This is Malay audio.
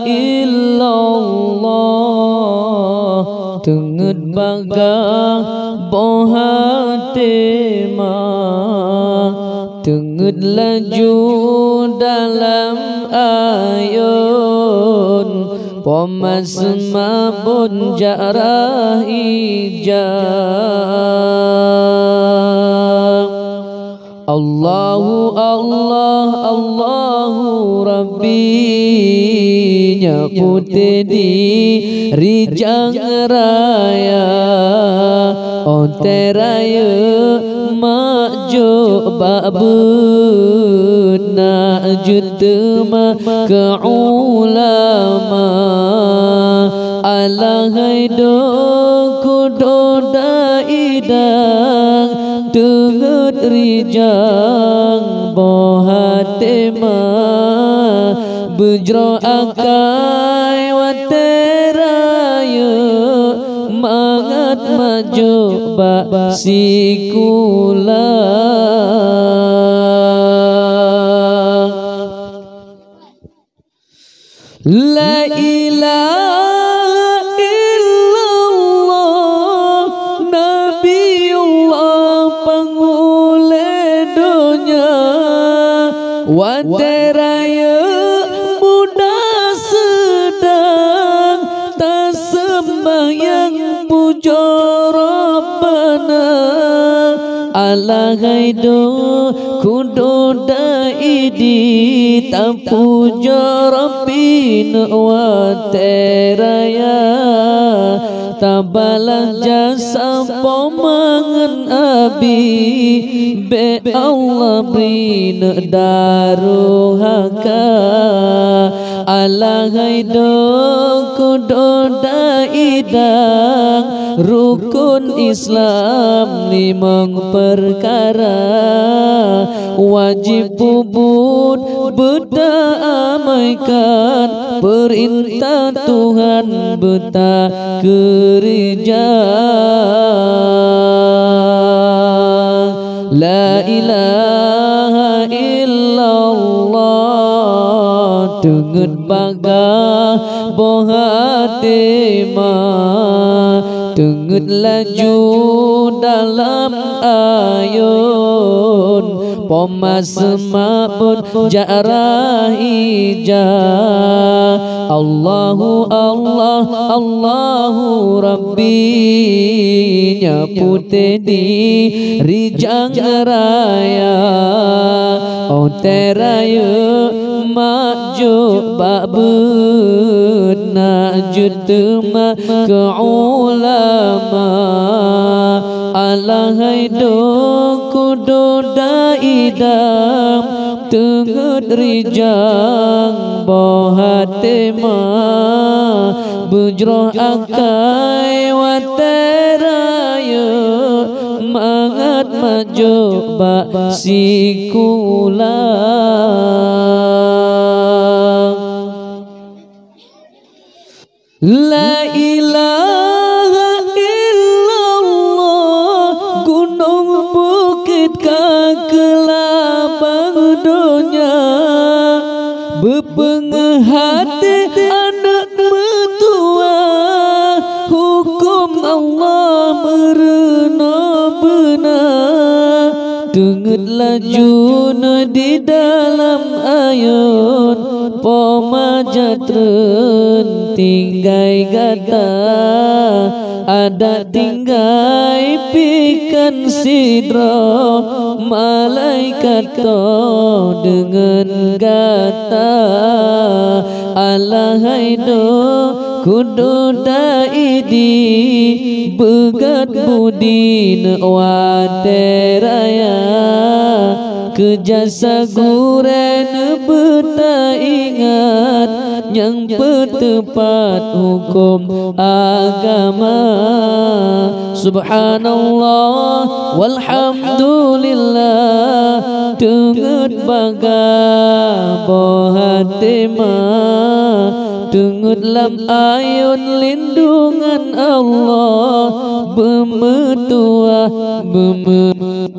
illallah tenget bagang bohatema tenget laju dalam ayun pomas mabun jarah ijab Allahu Allah Allahu Rabbi nyapute di rijang raya onte raya majo babuna jutma ke ulama ala haido kudo daidang tenget rijang bohatema bujro akai wateraya mangat maju ba sikula la ilaha illallah nabiullah pangule dunya wateraya muda sedang tak sembahyang puja Rabbana ala gaido kudo daidi tak puja Rabbina wateraya tabalah jasa pomangan abi be Allah bina daruhaka ala gaido kudo daidang rukun Islam limang perkara wajib bubut berdamaikan perintah Tuhan beta kerja la ilaha illallah tenget bagah bohatema tenget laju dalam ayun pomas mabun jarah ijah Allahu Allah Allahu Rabbi nyapute di rijang raya onte raya maju babuna jutma ke ulama ala haido kudo daidam tenget rijang bohatema bujroh akai wateraya mangat maju ba sikula la ilaha illallah gunung bukit kakelabang dunia bepengehati anak metua hukum Allah merena benar tenget laju di dalam ayun pomajatren tinggai gata ada tinggai pikan sidra malaikat to dengan gata ala haido kudu daidi begat budin wateraya kejasa guren beta ingat yang bertepat hukum agama subhanallah walhamdulillah tenget baga bohatema tenget lam ayun lindungan Allah bemetua bemegia